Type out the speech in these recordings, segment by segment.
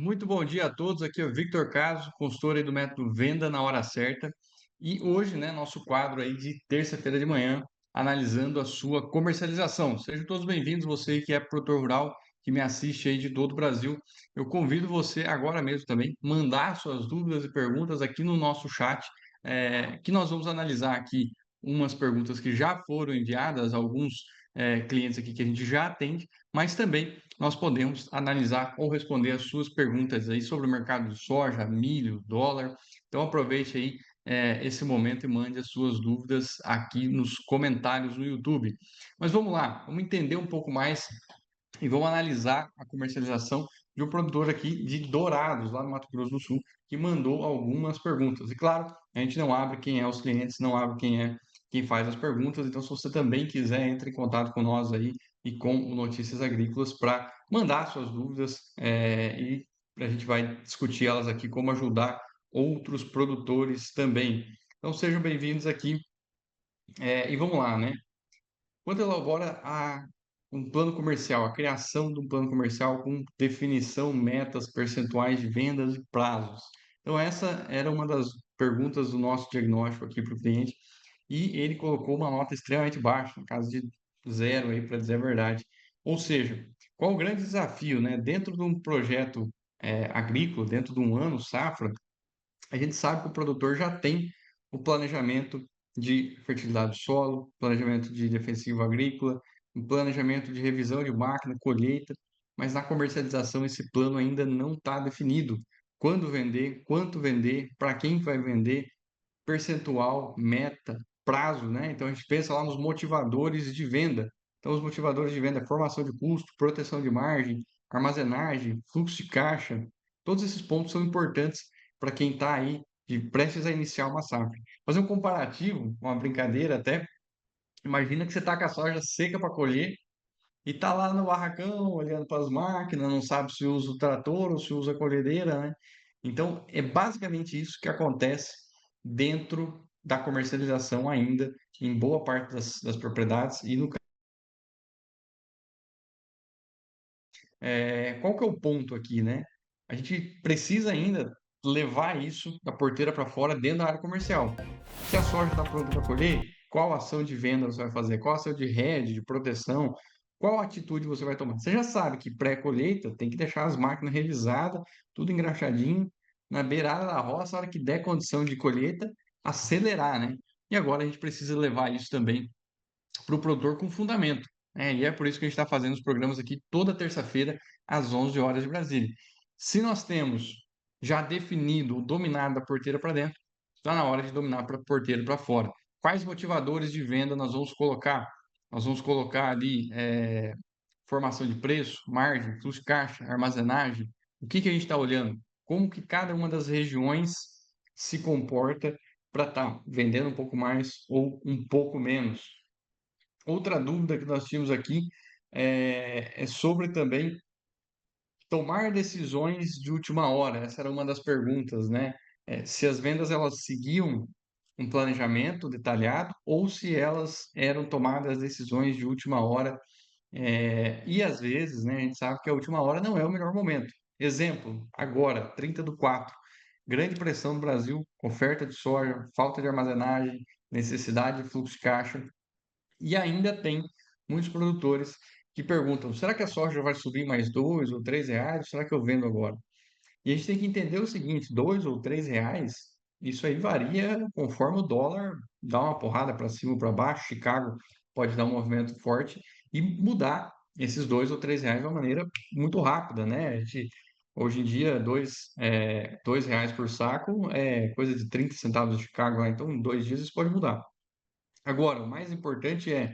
Muito bom dia a todos. Aqui é o Victor Caso, consultor aí do método Venda na Hora Certa. E hoje, né, nosso quadro aí de terça-feira de manhã, analisando a sua comercialização. Sejam todos bem-vindos, você que é produtor rural, que me assiste aí de todo o Brasil. Eu convido você agora mesmo também, mandar suas dúvidas e perguntas aqui no nosso chat, que nós vamos analisar aqui umas perguntas que já foram enviadas, alguns clientes aqui que a gente já atende, mas também nós podemos analisar ou responder as suas perguntas aí sobre o mercado de soja, milho, dólar. Então aproveite aí esse momento e mande as suas dúvidas aqui nos comentários no YouTube. Mas vamos lá, vamos entender um pouco mais e vamos analisar a comercialização de um produtor aqui de Dourados, lá no Mato Grosso do Sul, que mandou algumas perguntas. E claro, a gente não abre quem é os clientes, não abre quem faz as perguntas. Então, se você também quiser, entre em contato com nós aí e com o Notícias Agrícolas para mandar suas dúvidas e a gente vai discutir elas aqui, como ajudar outros produtores também. Então, sejam bem-vindos aqui e vamos lá, né? Quando elabora um plano comercial, a criação de um plano comercial com definição, metas, percentuais de vendas e prazos. Então, essa era uma das perguntas do nosso diagnóstico aqui para o cliente, e ele colocou uma nota extremamente baixa, no caso de zero aí, para dizer a verdade. Ou seja, qual o grande desafio, né? Dentro de um projeto agrícola, dentro de um ano safra, a gente sabe que o produtor já tem o planejamento de fertilidade do solo, planejamento de defensivo agrícola, um planejamento de revisão de máquina, colheita, mas na comercialização esse plano ainda não está definido. Quando vender, quanto vender, para quem vai vender, percentual, meta, prazo, né? Então a gente pensa lá nos motivadores de venda. Então os motivadores de venda, formação de custo, proteção de margem, armazenagem, fluxo de caixa, todos esses pontos são importantes para quem está aí de prestes a iniciar uma safra. Fazer um comparativo, uma brincadeira até, imagina que você está com a soja seca para colher e está lá no barracão olhando para as máquinas, não sabe se usa o trator ou se usa a colhedeira, né? Então, é basicamente isso que acontece dentro da comercialização ainda, em boa parte das propriedades. E no, qual que é o ponto aqui, né? A gente precisa ainda levar isso da porteira para fora dentro da área comercial. Se a soja está pronta para colher, qual ação de venda você vai fazer? Qual ação de hedge, de proteção? Qual atitude você vai tomar? Você já sabe que pré-colheita tem que deixar as máquinas revisadas, tudo engraxadinho, na beirada da roça, a hora que der condição de colheita, acelerar, né? E agora a gente precisa levar isso também para o produtor com fundamento, né? E é por isso que a gente está fazendo os programas aqui toda terça-feira, às 11 horas de Brasília. Se nós temos já definido o dominar da porteira para dentro, está na hora de dominar para a porteira para fora. Quais motivadores de venda nós vamos colocar? Nós vamos colocar ali formação de preço, margem, fluxo de caixa, armazenagem. O que que a gente está olhando? Como que cada uma das regiões se comporta para estar vendendo um pouco mais ou um pouco menos. Outra dúvida que nós tínhamos aqui é sobre também tomar decisões de última hora. Essa era uma das perguntas, né? Se as vendas elas seguiam um planejamento detalhado ou se elas eram tomadas decisões de última hora. E às vezes, né, a gente sabe que a última hora não é o melhor momento. Exemplo, agora, 30/4, grande pressão no Brasil, oferta de soja, falta de armazenagem, necessidade de fluxo de caixa. E ainda tem muitos produtores que perguntam: será que a soja vai subir mais R$ 2 ou R$ 3? Será que eu vendo agora? E a gente tem que entender o seguinte: R$ 2 ou R$ 3, isso aí varia conforme o dólar dá uma porrada para cima ou para baixo. Chicago pode dar um movimento forte e mudar esses R$ 2 ou R$ 3 de uma maneira muito rápida, né? Hoje em dia, R$ 2 por saco é coisa de 30 centavos de Chicago lá, então em 2 dias isso pode mudar. Agora, o mais importante é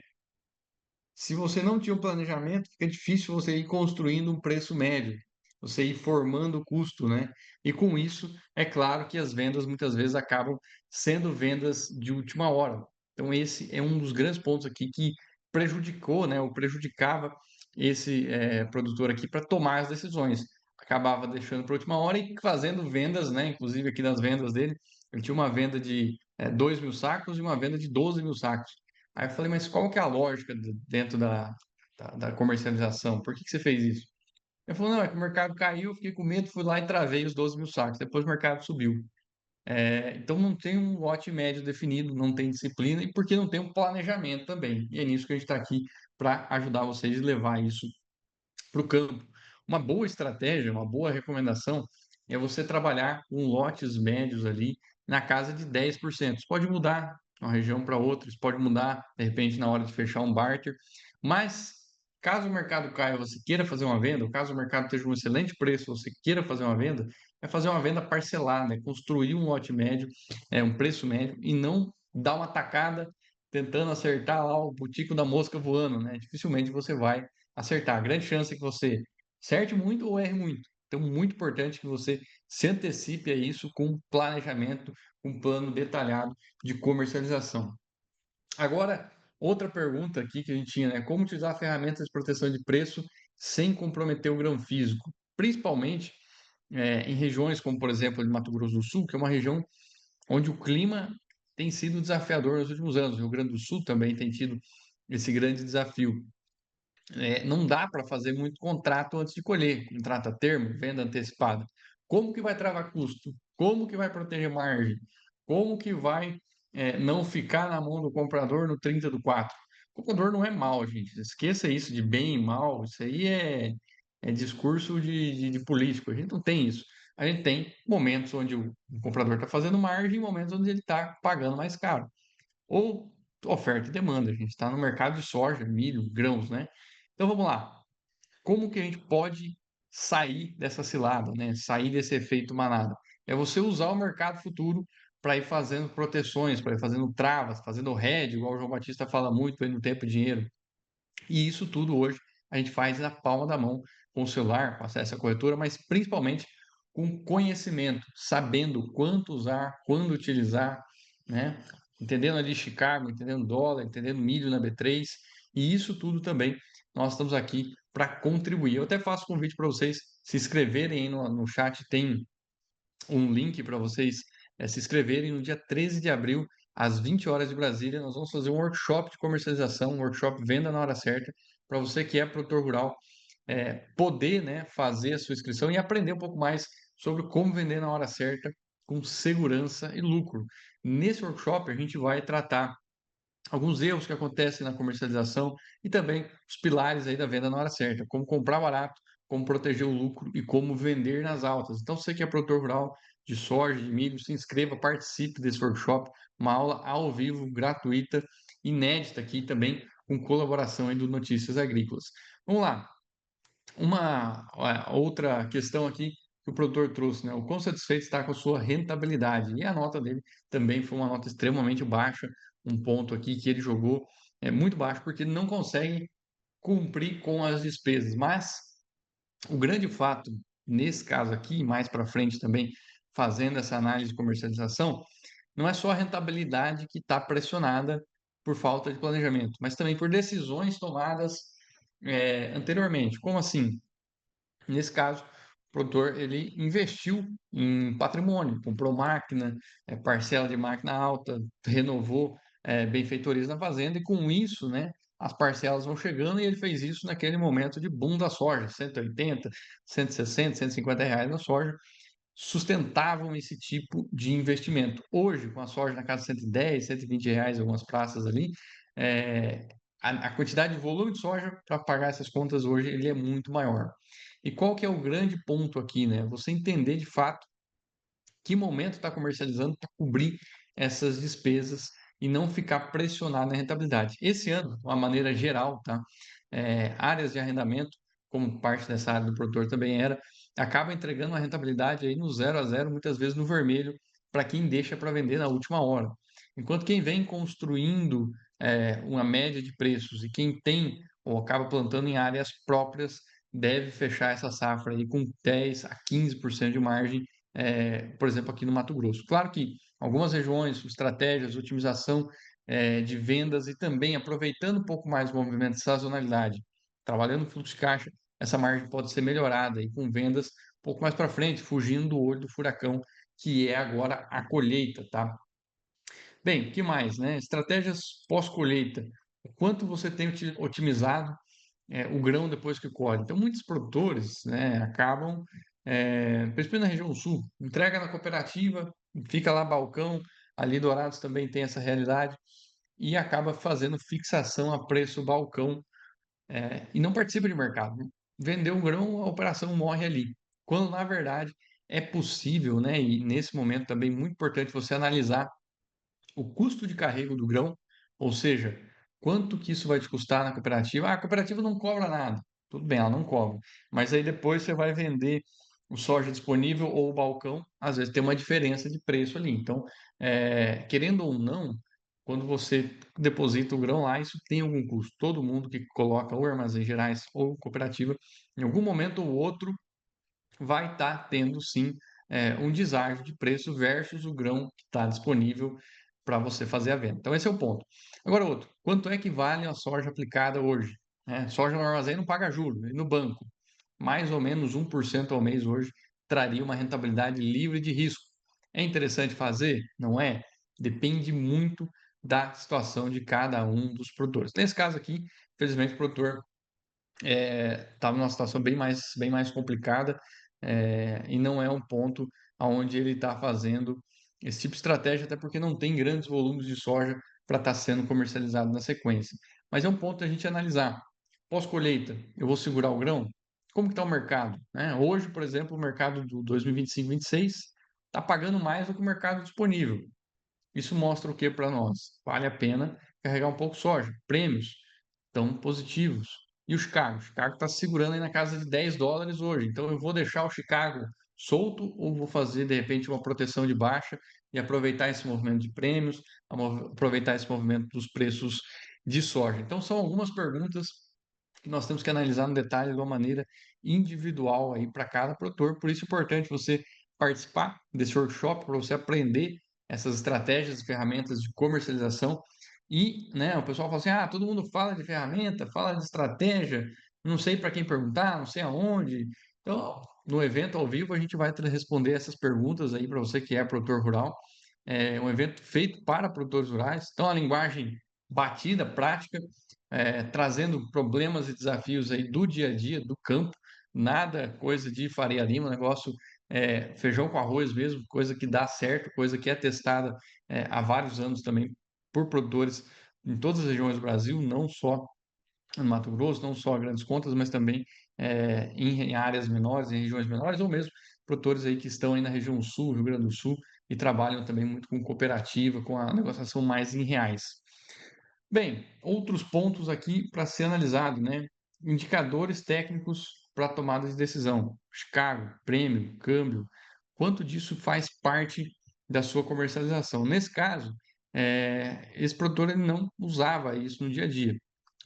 se você não tinha um planejamento, fica difícil você ir construindo um preço médio, você ir formando o custo, né? E com isso, é claro que as vendas muitas vezes acabam sendo vendas de última hora. Então, esse é um dos grandes pontos aqui que prejudicou, né, ou prejudicava esse produtor aqui para tomar as decisões. Acabava deixando para a última hora e fazendo vendas, né? Inclusive aqui nas vendas dele, ele tinha uma venda de 2.000 sacos e uma venda de 12.000 sacos. Aí eu falei, mas qual que é a lógica dentro da comercialização? Por que que você fez isso? Ele falou, não, é que o mercado caiu, eu fiquei com medo, fui lá e travei os 12 mil sacos. Depois o mercado subiu. Então não tem um lote médio definido, não tem disciplina e porque não tem um planejamento também. E é nisso que a gente está aqui para ajudar vocês a levar isso para o campo. Uma boa estratégia, uma boa recomendação é você trabalhar com lotes médios ali na casa de 10%. Isso pode mudar de uma região para outra, isso pode mudar de repente na hora de fechar um barter, mas caso o mercado caia, você queira fazer uma venda, ou caso o mercado esteja um excelente preço, você queira fazer uma venda, é fazer uma venda parcelada, é construir um lote médio, um preço médio e não dar uma tacada tentando acertar lá o butico da mosca voando, né? Dificilmente você vai acertar. A grande chance é que você acerte muito ou erre muito. Então, muito importante que você se antecipe a isso com planejamento, com um plano detalhado de comercialização. Agora, outra pergunta aqui que a gente tinha, né? Como utilizar ferramentas de proteção de preço sem comprometer o grão físico? Principalmente em regiões como, por exemplo, de Mato Grosso do Sul, que é uma região onde o clima tem sido desafiador nos últimos anos. O Rio Grande do Sul também tem tido esse grande desafio. Não dá para fazer muito contrato antes de colher, contrato a termo, venda antecipada. Como que vai travar custo? Como que vai proteger margem? Como que vai não ficar na mão do comprador no 30 do 4? O comprador não é mal, gente. Esqueça isso de bem e mal. Isso aí é discurso de político. A gente não tem isso. A gente tem momentos onde o comprador está fazendo margem e momentos onde ele está pagando mais caro. Ou oferta e demanda. A gente está no mercado de soja, milho, grãos, né? Então vamos lá. Como que a gente pode sair dessa cilada, né? Sair desse efeito manada? É você usar o mercado futuro para ir fazendo proteções, para ir fazendo travas, fazendo hedge, igual o João Batista fala muito aí no Tempo e Dinheiro. E isso tudo hoje a gente faz na palma da mão, com o celular, com acesso à corretora, mas principalmente com conhecimento, sabendo quanto usar, quando utilizar, né? Entendendo ali Chicago, entendendo dólar, entendendo milho na B3, e isso tudo também nós estamos aqui para contribuir. Eu até faço convite para vocês se inscreverem aí no chat, tem um link para vocês se inscreverem no dia 13 de abril, às 20 horas de Brasília. Nós vamos fazer um workshop de comercialização, um workshop Venda na Hora Certa, para você que é produtor rural poder, né, fazer a sua inscrição e aprender um pouco mais sobre como vender na hora certa, com segurança e lucro. Nesse workshop, a gente vai tratar alguns erros que acontecem na comercialização e também os pilares aí da venda na hora certa, como comprar barato, como proteger o lucro e como vender nas altas. Então, você que é produtor rural de soja, de milho, se inscreva, participe desse workshop, uma aula ao vivo, gratuita, inédita aqui também, com colaboração aí do Notícias Agrícolas. Vamos lá. Uma outra questão aqui que o produtor trouxe, né? O quão satisfeito está com a sua rentabilidade. E a nota dele também foi uma nota extremamente baixa, um ponto aqui que ele jogou muito baixo, porque ele não consegue cumprir com as despesas. Mas o grande fato, nesse caso aqui, mais para frente também, fazendo essa análise de comercialização, não é só a rentabilidade que está pressionada por falta de planejamento, mas também por decisões tomadas anteriormente. Como assim? Nesse caso, o produtor ele investiu em patrimônio, comprou máquina, parcela de máquina alta, renovou benfeitorias na fazenda e com isso, né, as parcelas vão chegando e ele fez isso naquele momento de boom da soja, 180, 160, 150 reais na soja, sustentavam esse tipo de investimento. Hoje, com a soja na casa de 110, 120 reais, algumas praças ali, é, a quantidade de volume de soja para pagar essas contas hoje ele é muito maior. E qual que é o grande ponto aqui, né? Você entender de fato que momento está comercializando para cobrir essas despesas e não ficar pressionado na rentabilidade. Esse ano, de uma maneira geral, tá? Áreas de arrendamento, como parte dessa área do produtor também era, acaba entregando uma rentabilidade aí no 0 a 0, muitas vezes no vermelho, para quem deixa para vender na última hora. Enquanto quem vem construindo uma média de preços e quem tem ou acaba plantando em áreas próprias deve fechar essa safra aí com 10 a 15% de margem, por exemplo, aqui no Mato Grosso. Claro que algumas regiões, estratégias, otimização de vendas e também aproveitando um pouco mais o movimento de sazonalidade, trabalhando no fluxo de caixa, essa margem pode ser melhorada e com vendas um pouco mais para frente, fugindo do olho do furacão, que é agora a colheita, tá? Bem, o que mais, né? Estratégias pós-colheita. O quanto você tem otimizado o grão depois que colhe. Então, muitos produtores, né, acabam, principalmente na região sul, entrega na cooperativa, fica lá balcão, ali Dourados também tem essa realidade, e acaba fazendo fixação a preço balcão, e não participa de mercado. Vendeu o grão, a operação morre ali. Quando, na verdade, é possível, né, e nesse momento também muito importante você analisar o custo de carrego do grão, ou seja, quanto que isso vai te custar na cooperativa. Ah, a cooperativa não cobra nada. Tudo bem, ela não cobra. Mas aí depois você vai vender o soja disponível ou o balcão, às vezes tem uma diferença de preço ali. Então, querendo ou não, quando você deposita o grão lá, isso tem algum custo. Todo mundo que coloca ou armazéns gerais ou cooperativa, em algum momento ou outro, vai estar tendo sim um deságio de preço versus o grão que está disponível para você fazer a venda. Então, esse é o ponto. Agora, outro, quanto é que vale a soja aplicada hoje? Soja no armazém não paga juros, e no banco, mais ou menos 1% ao mês hoje traria uma rentabilidade livre de risco. É interessante fazer? Não é? Depende muito da situação de cada um dos produtores. Nesse caso aqui, infelizmente, o produtor estava numa situação bem mais complicada, e não é um ponto onde ele está fazendo esse tipo de estratégia, até porque não tem grandes volumes de soja para estar sendo comercializado na sequência. Mas é um ponto a gente analisar. Pós-colheita, eu vou segurar o grão? Como que está o mercado? Né? Hoje, por exemplo, o mercado do 2025-26 está pagando mais do que o mercado disponível. Isso mostra o que para nós? Vale a pena carregar um pouco soja. Prêmios estão positivos. E o Chicago? O Chicago está segurando aí na casa de $10 hoje. Então eu vou deixar o Chicago solto ou vou fazer de repente uma proteção de baixa e aproveitar esse movimento de prêmios, aproveitar esse movimento dos preços de soja. Então são algumas perguntas que nós temos que analisar no detalhe de uma maneira individual aí para cada produtor. Por isso é importante você participar desse workshop para você aprender essas estratégias e ferramentas de comercialização. E, né, o pessoal fala assim: ah, todo mundo fala de ferramenta, fala de estratégia, não sei para quem perguntar, não sei aonde. Então, no evento ao vivo, a gente vai responder essas perguntas aí para você que é produtor rural. É um evento feito para produtores rurais, então a linguagem batida, prática, trazendo problemas e desafios aí do dia a dia, do campo, nada coisa de Faria Lima, negócio feijão com arroz mesmo, coisa que dá certo, coisa que é testada há vários anos também por produtores em todas as regiões do Brasil, não só no Mato Grosso, não só grandes contas, mas também em áreas menores, em regiões menores, ou mesmo produtores aí que estão aí na região sul, Rio Grande do Sul, e trabalham também muito com cooperativa, com a negociação mais em reais. Bem, outros pontos aqui para ser analisado, né? Indicadores técnicos para tomada de decisão. Chicago, prêmio, câmbio. Quanto disso faz parte da sua comercialização? Nesse caso, esse produtor ele não usava isso no dia a dia.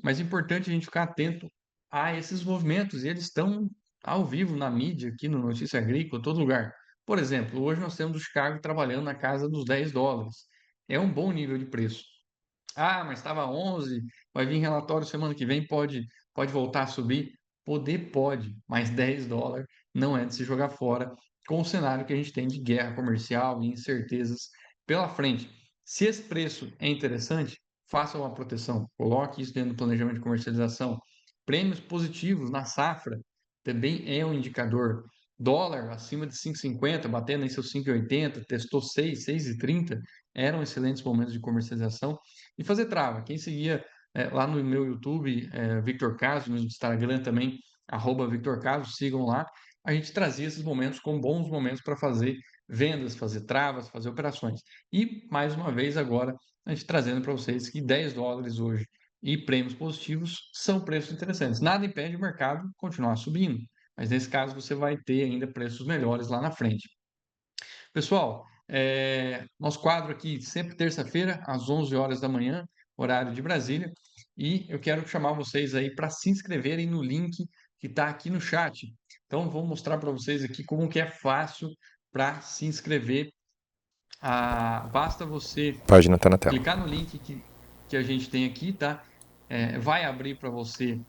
Mas é importante a gente ficar atento a esses movimentos, e eles estão ao vivo na mídia, aqui no Notícia Agrícola, em todo lugar. Por exemplo, hoje nós temos o Chicago trabalhando na casa dos $10. É um bom nível de preço. Ah, mas estava 11, vai vir relatório semana que vem, pode voltar a subir? Poder pode, mas $10 não é de se jogar fora com o cenário que a gente tem de guerra comercial e incertezas pela frente. Se esse preço é interessante, faça uma proteção, coloque isso dentro do planejamento de comercialização. Prêmios positivos na safra também é um indicador. Dólar acima de 5,50, batendo em seus 5,80, testou 6, 6,30, eram excelentes momentos de comercialização e fazer trava. Quem seguia lá no meu YouTube, Victor Caso, no Instagram também, @Victor Caso, sigam lá. A gente trazia esses momentos como bons momentos para fazer vendas, fazer travas, fazer operações. E, mais uma vez, agora, a gente trazendo para vocês que $10 hoje e prêmios positivos são preços interessantes. Nada impede o mercado continuar subindo, mas nesse caso você vai ter ainda preços melhores lá na frente. Pessoal, nosso quadro aqui sempre terça-feira, às 11 horas da manhã, horário de Brasília, e eu quero chamar vocês aí para se inscreverem no link que está aqui no chat. Então, vou mostrar para vocês aqui como que é fácil para se inscrever. Basta você Página está na tela. clicar no link que a gente tem aqui, tá? Vai abrir para você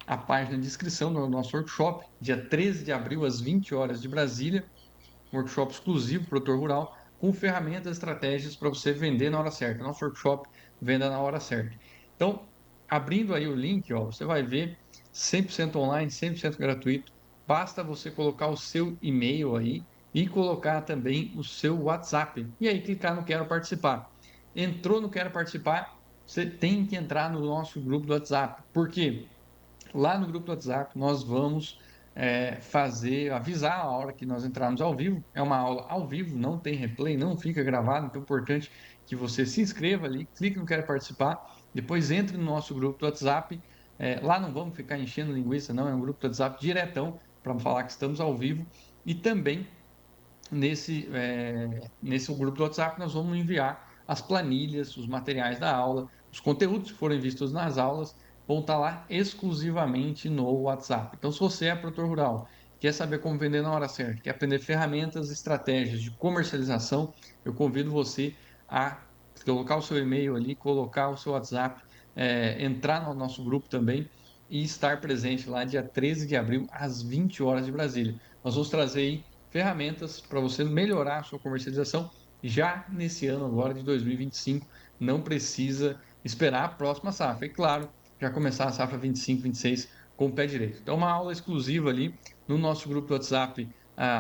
a página de inscrição do nosso workshop, dia 13 de abril, às 20 horas de Brasília, workshop exclusivo para o produtor rural, com ferramentas, estratégias para você vender na hora certa. Nosso workshop Venda na Hora Certa. Então, Abrindo aí o link, ó, você vai ver 100% online, 100% gratuito. Basta você colocar o seu e-mail aí e colocar também o seu WhatsApp. E aí clicar no Quero Participar. Entrou no Quero Participar, você tem que entrar no nosso grupo do WhatsApp. Por quê? Lá no grupo do WhatsApp, nós vamos avisar a hora que nós entrarmos ao vivo. É uma aula ao vivo, não tem replay, não fica gravado. Então é importante que você se inscreva ali, clique no Quero Participar, depois entre no nosso grupo do WhatsApp. Lá não vamos ficar enchendo linguiça, não, é um grupo do WhatsApp diretão para falar que estamos ao vivo. E também nesse grupo do WhatsApp, nós vamos enviar as planilhas, os materiais da aula, os conteúdos que forem vistos nas aulas, vão estar lá exclusivamente no WhatsApp. Então, se você é produtor rural, quer saber como vender na hora certa, quer aprender ferramentas, estratégias de comercialização, eu convido você a colocar o seu e-mail ali, colocar o seu WhatsApp, entrar no nosso grupo também e estar presente lá dia 13 de abril, às 20 horas de Brasília. Nós vamos trazer aí ferramentas para você melhorar a sua comercialização já nesse ano agora de 2025. Não precisa esperar a próxima safra. E claro, já começar a safra 25, 26 com o pé direito. Então, uma aula exclusiva ali no nosso grupo do WhatsApp.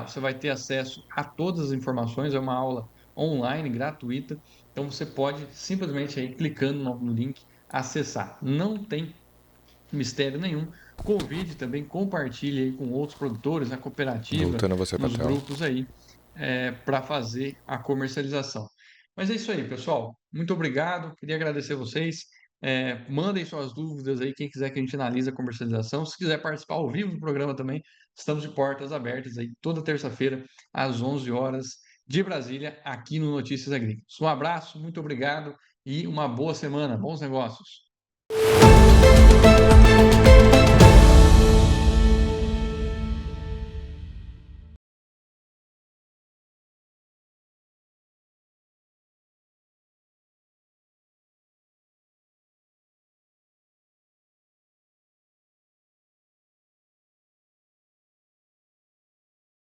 Você vai ter acesso a todas as informações. É uma aula online, gratuita. Então, você pode simplesmente aí clicando no link acessar. Não tem mistério nenhum. Convide também, compartilhe aí com outros produtores na cooperativa, Voltando a você, nos patrão. grupos aí, para fazer a comercialização. Mas é isso aí, pessoal. Muito obrigado. Queria agradecer vocês. Mandem suas dúvidas aí, quem quiser que a gente analise a comercialização. Se quiser participar ao vivo do programa também, estamos de portas abertas aí toda terça-feira, às 11 horas de Brasília, aqui no Notícias Agrícolas. Um abraço, muito obrigado e uma boa semana. Bons negócios.